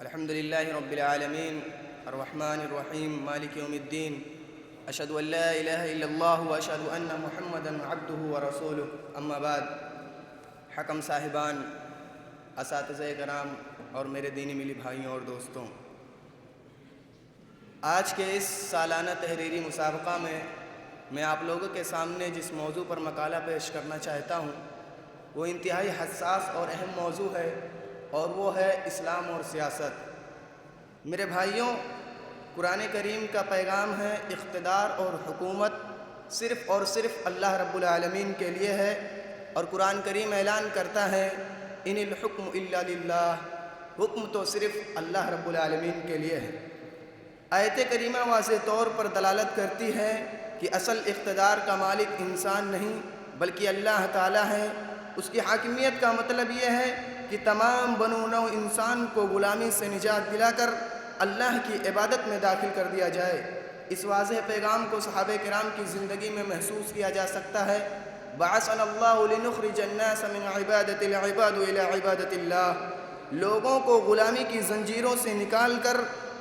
الحمد لله رب العالمين الرحمن الرحيم مالك يوم الدين أشهد أن لا إله إلا الله وأشهد أن محمدًا عبده ورسوله اما بعد حکم صاحبان، اساتذہ کرام اور میرے دینی ملی بھائیوں اور دوستوں، آج کے اس سالانہ تحریری مسابقہ میں آپ لوگوں کے سامنے جس موضوع پر مقالہ پیش کرنا چاہتا ہوں وہ انتہائی حساس اور اہم موضوع ہے، اور وہ ہے اسلام اور سیاست۔ میرے بھائیوں، قرآن کریم کا پیغام ہے اقتدار اور حکومت صرف اور صرف اللہ رب العالمین کے لیے ہے، اور قرآن کریم اعلان کرتا ہے ان الحکم الا للہ، حکم تو صرف اللہ رب العالمین کے لیے ہے۔ آیت کریمہ واضح طور پر دلالت کرتی ہے کہ اصل اقتدار کا مالک انسان نہیں بلکہ اللہ تعالیٰ ہے۔ اس کی حاکمیت کا مطلب یہ ہے کہ تمام بنو نوع انسان کو غلامی سے نجات دلا کر اللہ کی عبادت میں داخل کر دیا جائے۔ اس واضح پیغام کو صحابہ کرام کی زندگی میں محسوس کیا جا سکتا ہے۔ بعثنا اللہ لنخرج الناس من عبادت العباد الى عبادت اللہ، لوگوں کو غلامی کی زنجیروں سے نکال کر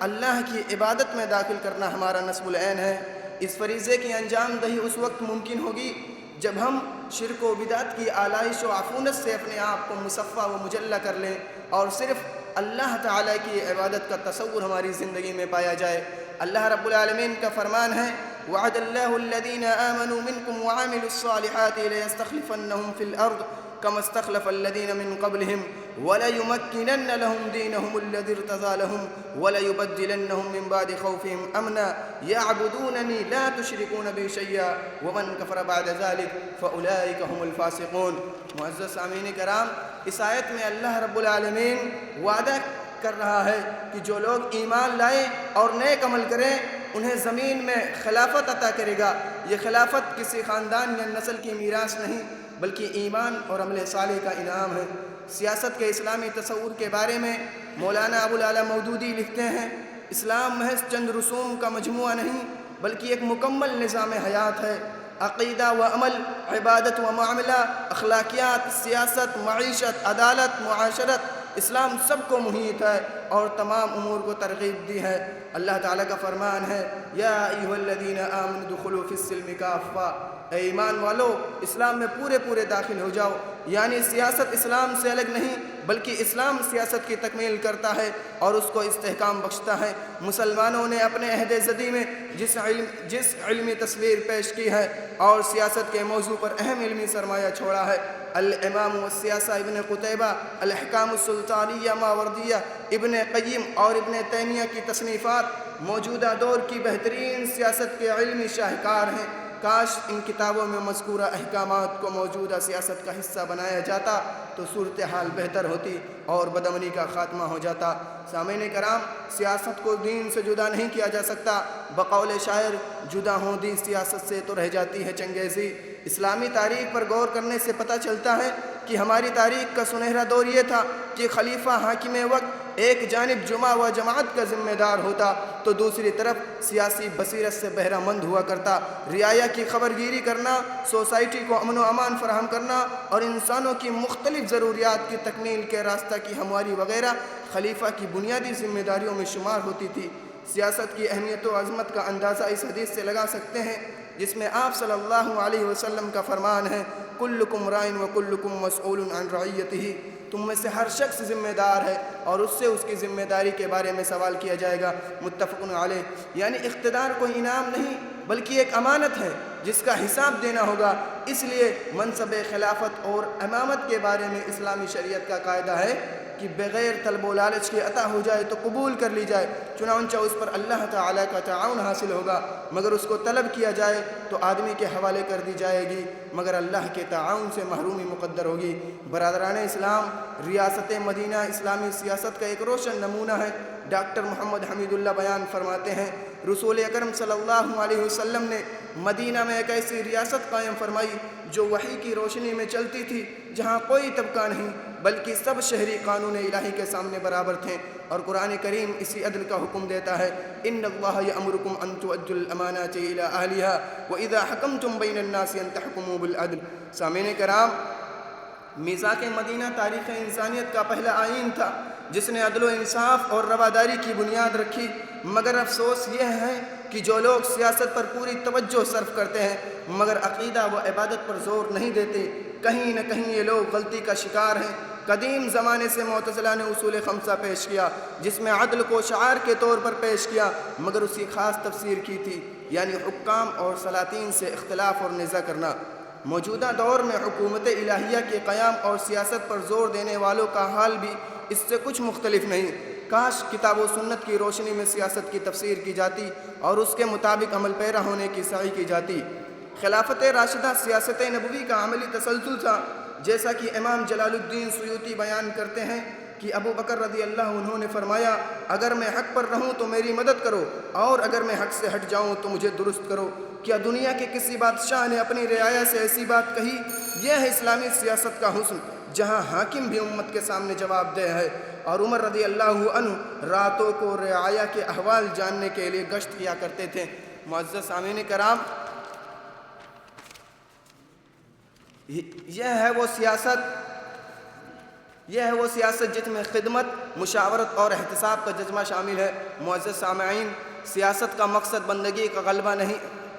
اللہ کی عبادت میں داخل کرنا ہمارا نصب العین ہے۔ اس فریضے کی انجام دہی اس وقت ممکن ہوگی جب ہم شرک و بدعت کی آلائش و عفونت سے اپنے آپ کو مصفہ و مجلہ کر لیں اور صرف اللہ تعالیٰ کی عبادت کا تصور ہماری زندگی میں پایا جائے۔ اللہ رب العالمین کا فرمان ہے وعد اللہ الذین آمنوا منکم وعاملوا الصالحات لیستخلفنہم فی الارض كما استخلف الذين من قبلهم وليمكنن لهم دينهم الذي ارتضى لهم وليبدلنهم من بعد خوفهم امنا يعبدونني لا تشركون بي شيئا ومن كفر بعد ذلك فاولئك هم الفاسقون۔ معزز سامعین کرام، اس آیت میں اللہ رب العالمین وعدہ کر رہا ہے کہ جو لوگ ایمان لائیں اور نیک عمل کریں انہیں زمین میں خلافت عطا کرے گا۔ یہ خلافت کسی خاندان یا نسل کی میراث نہیں بلکہ ایمان اور عمل صالح کا انعام ہے۔ سیاست کے اسلامی تصور کے بارے میں مولانا ابو العلا مودودی لکھتے ہیں اسلام محض چند رسوم کا مجموعہ نہیں بلکہ ایک مکمل نظام حیات ہے۔ عقیدہ و عمل، عبادت و معاملہ، اخلاقیات، سیاست، معیشت، عدالت، معاشرت، اسلام سب کو محیط ہے اور تمام امور کو ترغیب دی ہے۔ اللہ تعالیٰ کا فرمان ہے یا ایھا الذین آمنوا ادخلوا فی السلم کافہ، اے ایمان والو اسلام میں پورے داخل ہو جاؤ۔ یعنی سیاست اسلام سے الگ نہیں بلکہ اسلام سیاست کی تکمیل کرتا ہے اور اس کو استحکام بخشتا ہے۔ مسلمانوں نے اپنے عہد جدید میں جس علمی تصویر پیش کی ہے اور سیاست کے موضوع پر اہم علمی سرمایہ چھوڑا ہے، الامام والسیاسہ ابن قتیبہ، الاحکام السلطانیہ ماوردیہ، ابن قیم اور ابن تیمیہ کی تصنیفات موجودہ دور کی بہترین سیاست کے علمی شاہکار ہیں۔ کاش ان کتابوں میں مذکورہ احکامات کو موجودہ سیاست کا حصہ بنایا جاتا تو صورتحال بہتر ہوتی اور بدامنی کا خاتمہ ہو جاتا۔ سامعین کرام، سیاست کو دین سے جدا نہیں کیا جا سکتا۔ بقول شاعر جدا ہوں دین سیاست سے تو رہ جاتی ہے چنگیزی۔ اسلامی تاریخ پر غور کرنے سے پتہ چلتا ہے کہ ہماری تاریخ کا سنہرا دور یہ تھا کہ خلیفہ حاکم وقت ایک جانب جمعہ و جماعت کا ذمہ دار ہوتا تو دوسری طرف سیاسی بصیرت سے بہرہ مند ہوا کرتا۔ رعایا کی خبرگیری کرنا، سوسائٹی کو امن و امان فراہم کرنا اور انسانوں کی مختلف ضروریات کی تکمیل کے راستہ کی ہمواری وغیرہ خلیفہ کی بنیادی ذمہ داریوں میں شمار ہوتی تھی۔ سیاست کی اہمیت و عظمت کا اندازہ اس حدیث سے لگا سکتے ہیں جس میں آپ صلی اللہ علیہ وسلم کا فرمان ہے کلکم رائن و کلکم مسئول عن رعیتہ، تم میں سے ہر شخص ذمہ دار ہے اور اس سے اس کی ذمہ داری کے بارے میں سوال کیا جائے گا۔ متفق علیہ۔ یعنی اقتدار کوئی انعام نہیں بلکہ ایک امانت ہے جس کا حساب دینا ہوگا۔ اس لیے منصب خلافت اور امامت کے بارے میں اسلامی شریعت کا قاعدہ ہے کہ بغیر طلب و لالچ کے عطا ہو جائے تو قبول کر لی جائے، چنانچہ اس پر اللہ تعالیٰ کا تعاون حاصل ہوگا، مگر اس کو طلب کیا جائے تو آدمی کے حوالے کر دی جائے گی، مگر اللہ کے تعاون سے محرومی مقدر ہوگی۔ برادران اسلام، ریاست مدینہ اسلامی سیاست کا ایک روشن نمونہ ہے۔ ڈاکٹر محمد حمید اللہ بیان فرماتے ہیں رسول اکرم صلی اللہ علیہ وسلم نے مدینہ میں ایک ایسی ریاست قائم فرمائی جو وحی کی روشنی میں چلتی تھی، جہاں کوئی طبقہ نہیں بلکہ سب شہری قانون الہی کے سامنے برابر تھے، اور قرآن کریم اسی عدل کا حکم دیتا ہے ان اللہ یأمرکم ان تؤدوا الامانات الی اہلها واذا حکمتم بین الناس ان تحکموا بالعدل۔ سامعین کرام، میثاق مدینہ تاریخ انسانیت کا پہلا آئین تھا جس نے عدل و انصاف اور رواداری کی بنیاد رکھی، مگر افسوس یہ ہے کہ جو لوگ سیاست پر پوری توجہ صرف کرتے ہیں مگر عقیدہ و عبادت پر زور نہیں دیتے، کہیں نہ کہیں یہ لوگ غلطی کا شکار ہیں۔ قدیم زمانے سے معتزلہ نے اصول خمسہ پیش کیا، جس میں عدل کو شعار کے طور پر پیش کیا مگر اس کی خاص تفسیر کی تھی، یعنی حکام اور سلاطین سے اختلاف اور نزاع کرنا۔ موجودہ دور میں حکومت الہیہ کے قیام اور سیاست پر زور دینے والوں کا حال بھی اس سے کچھ مختلف نہیں۔ کاش کتاب و سنت کی روشنی میں سیاست کی تفسیر کی جاتی اور اس کے مطابق عمل پیرا ہونے کی سعی کی جاتی۔ خلافت راشدہ سیاست نبوی کا عملی تسلسل تھا، جیسا کہ امام جلال الدین سیوطی بیان کرتے ہیں کہ ابو بکر رضی اللہ عنہ نے فرمایا، اگر میں حق پر رہوں تو میری مدد کرو، اور اگر میں حق سے ہٹ جاؤں تو مجھے درست کرو۔ کیا دنیا کے کسی بادشاہ نے اپنی رعایا سے ایسی بات کہی؟ یہ ہے اسلامی سیاست کا حسن، جہاں حاکم بھی امت کے سامنے جواب دہ ہے۔ اور عمر رضی اللہ عنہ راتوں کو رعایا کے احوال جاننے کے لیے گشت کیا کرتے تھے۔ معزز سامعین کرام، یہ ہے وہ سیاست جس میں خدمت، مشاورت اور احتساب کا جذبہ شامل ہے۔ معزز سامعین، سیاست کا مقصد بندگی کا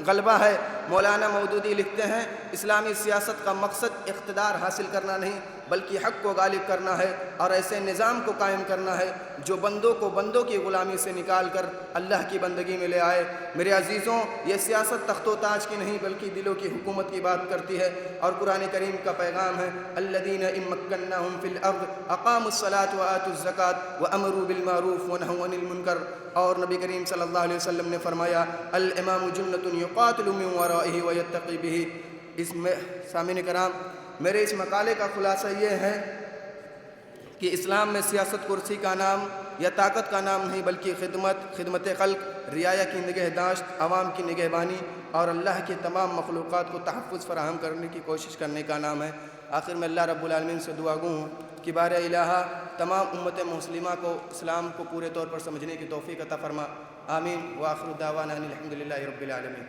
غلبہ ہے۔ مولانا مودودی لکھتے ہیں، اسلامی سیاست کا مقصد اقتدار حاصل کرنا نہیں بلکہ حق کو غالب کرنا ہے اور ایسے نظام کو قائم کرنا ہے جو بندوں کو بندوں کی غلامی سے نکال کر اللہ کی بندگی میں لے آئے۔ میرے عزیزوں، یہ سیاست تخت و تاج کی نہیں بلکہ دلوں کی حکومت کی بات کرتی ہے، اور قرآن کریم کا پیغام ہے، الذین ان مکناہم فی الارض اقاموا الصلاۃ وآتوا الزکاۃ وامروا بالمعروف ونہوا عن المنکر۔ اور نبی کریم صلی اللہ علیہ وسلم نے فرمایا، الامام جنۃ یقاتل من ورائہ ویتقی بہ۔ اس میں سامعین کرام، میرے اس مقالے کا خلاصہ یہ ہے کہ اسلام میں سیاست کرسی کا نام یا طاقت کا نام نہیں بلکہ خدمت خلق، رعایا کی نگہداشت، عوام کی نگہبانی اور اللہ کی تمام مخلوقات کو تحفظ فراہم کرنے کی کوشش کرنے کا نام ہے۔ آخر میں اللہ رب العالمین سے دعا گو ہوں کہ بار الہ تمام امت مسلمہ کو اسلام کو پورے طور پر سمجھنے کی توفیق عطا فرما۔ آمین۔ وآخر دعوانا ان الحمد للہ رب العالمین۔